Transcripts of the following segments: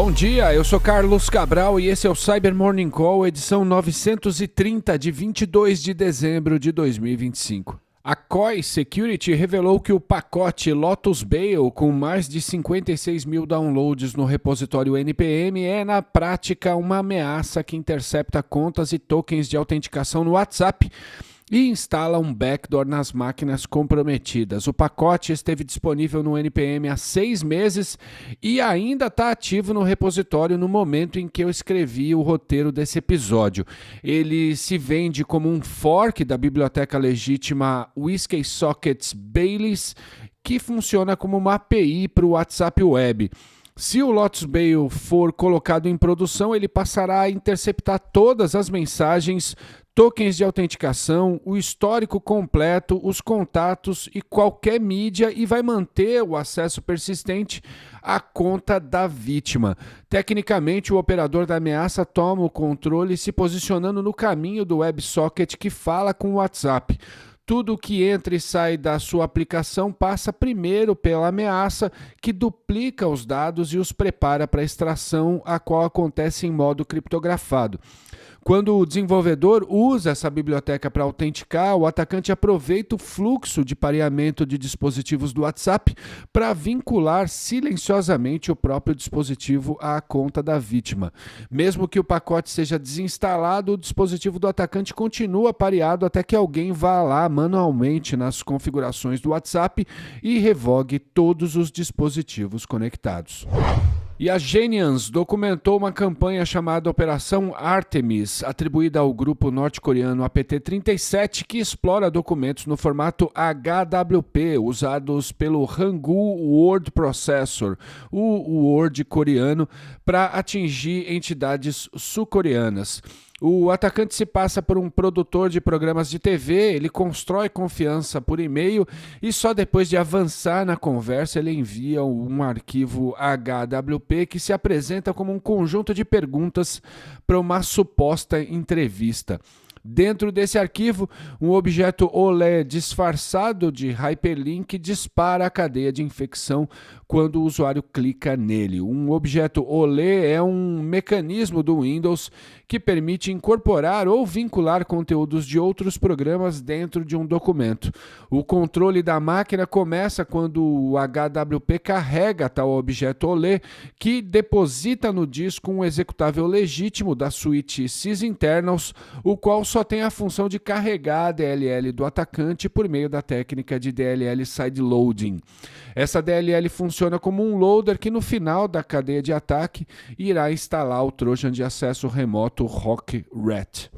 Bom dia, eu sou Carlos Cabral e esse é o Cyber Morning Call, edição 930 de 22 de dezembro de 2025. A Koi Security revelou que o pacote Lotus Bail, com mais de 56 mil downloads no repositório NPM, é na prática uma ameaça que intercepta contas e tokens de autenticação no WhatsApp e instala um backdoor nas máquinas comprometidas. O pacote esteve disponível no NPM há 6 meses e ainda está ativo no repositório no momento em que eu escrevi o roteiro desse episódio. Ele se vende como um fork da biblioteca legítima WSKey-Sockets Baileys, que funciona como uma API para o WhatsApp Web. Se o Lotus Bail for colocado em produção, ele passará a interceptar todas as mensagens, tokens de autenticação, o histórico completo, os contatos e qualquer mídia e vai manter o acesso persistente à conta da vítima. Tecnicamente, o operador da ameaça toma o controle se posicionando no caminho do WebSocket que fala com o WhatsApp. Tudo que entra e sai da sua aplicação passa primeiro pela ameaça, que duplica os dados e os prepara para a extração, a qual acontece em modo criptografado. Quando o desenvolvedor usa essa biblioteca para autenticar, o atacante aproveita o fluxo de pareamento de dispositivos do WhatsApp para vincular silenciosamente o próprio dispositivo à conta da vítima. Mesmo que o pacote seja desinstalado, o dispositivo do atacante continua pareado até que alguém vá lá manualmente nas configurações do WhatsApp e revogue todos os dispositivos conectados. E a Genians documentou uma campanha chamada Operação Artemis, atribuída ao grupo norte-coreano APT-37, que explora documentos no formato HWP, usados pelo Hangul Word Processor, o Word coreano, para atingir entidades sul-coreanas. O atacante se passa por um produtor de programas de TV, ele constrói confiança por e-mail e só depois de avançar na conversa ele envia um arquivo HWP que se apresenta como um conjunto de perguntas para uma suposta entrevista. Dentro desse arquivo, um objeto OLE disfarçado de hyperlink dispara a cadeia de infecção quando o usuário clica nele. Um objeto OLE é um mecanismo do Windows que permite incorporar ou vincular conteúdos de outros programas dentro de um documento. O controle da máquina começa quando o HWP carrega tal objeto OLE, que deposita no disco um executável legítimo da suíte sysinternals, o qual só tem a função de carregar a DLL do atacante por meio da técnica de DLL sideloading. Essa DLL funciona como um loader que no final da cadeia de ataque irá instalar o Trojan de acesso remoto ROC-RAT.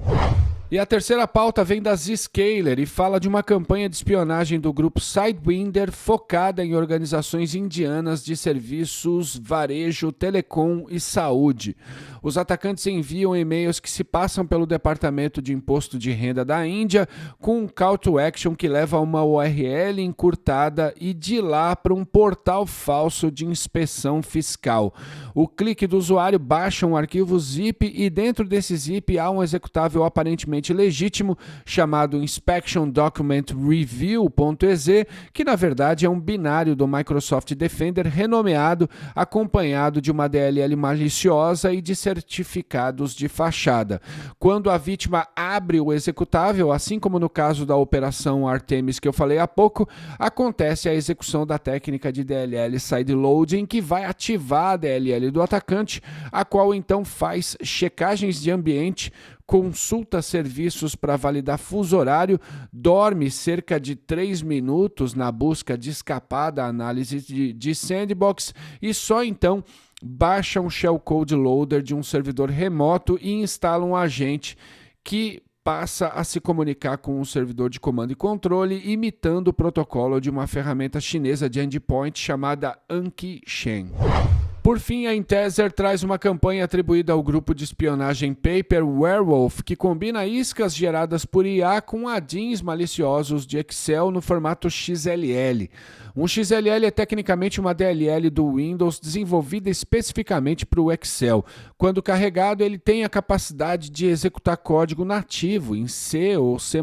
E a terceira pauta vem da Zscaler e fala de uma campanha de espionagem do grupo Sidewinder focada em organizações indianas de serviços, varejo, telecom e saúde. Os atacantes enviam e-mails que se passam pelo Departamento de Imposto de Renda da Índia com um call to action que leva a uma URL encurtada e de lá para um portal falso de inspeção fiscal. O clique do usuário baixa um arquivo zip e dentro desse zip há um executável aparentemente legítimo chamado Inspection Document Review.exe, que na verdade é um binário do Microsoft Defender renomeado, acompanhado de uma DLL maliciosa e de certificados de fachada. Quando a vítima abre o executável, assim como no caso da Operação Artemis que eu falei há pouco, acontece a execução da técnica de DLL sideloading, que vai ativar a DLL do atacante, a qual então faz checagens de ambiente, consulta serviços para validar fuso horário, dorme cerca de 3 minutos na busca de escapar da análise de sandbox e só então baixa um shellcode loader de um servidor remoto e instala um agente que passa a se comunicar com um servidor de comando e controle, imitando o protocolo de uma ferramenta chinesa de endpoint chamada Anki Shen. Por fim, a Intezer traz uma campanha atribuída ao grupo de espionagem Paper Werewolf, que combina iscas geradas por IA com add-ins maliciosos de Excel no formato XLL. Um XLL é tecnicamente uma DLL do Windows desenvolvida especificamente para o Excel. Quando carregado, ele tem a capacidade de executar código nativo em C ou C++,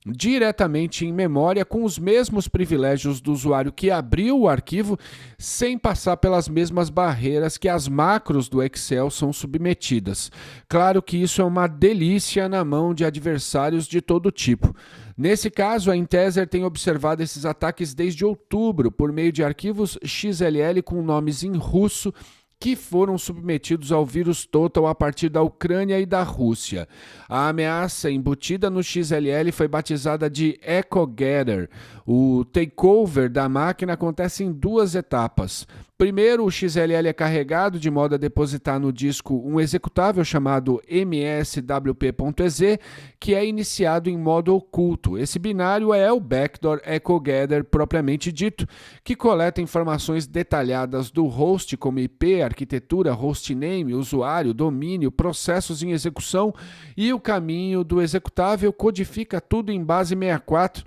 diretamente em memória com os mesmos privilégios do usuário que abriu o arquivo, sem passar pelas mesmas barreiras que as macros do Excel são submetidas. Claro que isso é uma delícia na mão de adversários de todo tipo. Nesse caso, a Intezer tem observado esses ataques desde outubro, por meio de arquivos XLL com nomes em russo, que foram submetidos ao vírus Total a partir da Ucrânia e da Rússia. A ameaça embutida no XLL foi batizada de EcoGather. O takeover da máquina acontece em 2 etapas. Primeiro, o XLL é carregado de modo a depositar no disco um executável chamado mswp.exe, que é iniciado em modo oculto. Esse binário é o backdoor EcoGather propriamente dito, que coleta informações detalhadas do host como IP, arquitetura, hostname, usuário, domínio, processos em execução e o caminho do executável, codifica tudo em base 64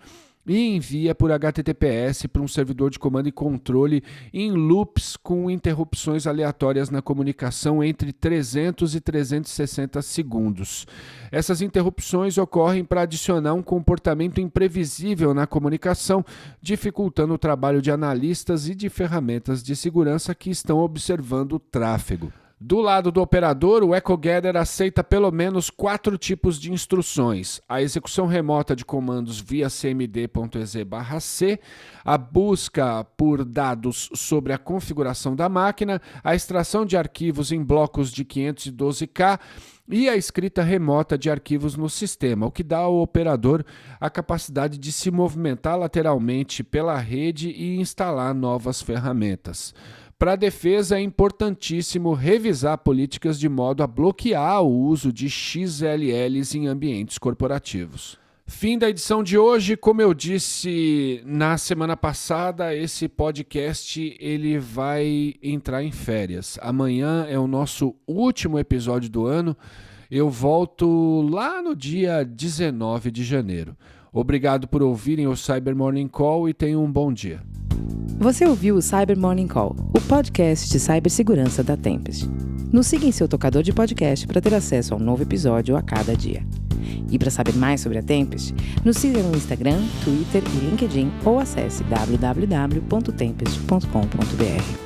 e envia por HTTPS para um servidor de comando e controle em loops com interrupções aleatórias na comunicação entre 300 e 360 segundos. Essas interrupções ocorrem para adicionar um comportamento imprevisível na comunicação, dificultando o trabalho de analistas e de ferramentas de segurança que estão observando o tráfego. Do lado do operador, o EcoGather aceita pelo menos 4 tipos de instruções: a execução remota de comandos via cmd.exe/c, a busca por dados sobre a configuração da máquina, a extração de arquivos em blocos de 512K e a escrita remota de arquivos no sistema, o que dá ao operador a capacidade de se movimentar lateralmente pela rede e instalar novas ferramentas. Para a defesa, é importantíssimo revisar políticas de modo a bloquear o uso de XLLs em ambientes corporativos. Fim da edição de hoje. Como eu disse na semana passada, esse podcast ele vai entrar em férias. Amanhã é o nosso último episódio do ano. Eu volto lá no dia 19 de janeiro. Obrigado por ouvirem o Cyber Morning Call e tenham um bom dia. Você ouviu o Cyber Morning Call, o podcast de cibersegurança da Tempest. Nos siga em seu tocador de podcast para ter acesso a um novo episódio a cada dia. E para saber mais sobre a Tempest, nos siga no Instagram, Twitter e LinkedIn ou acesse www.tempest.com.br.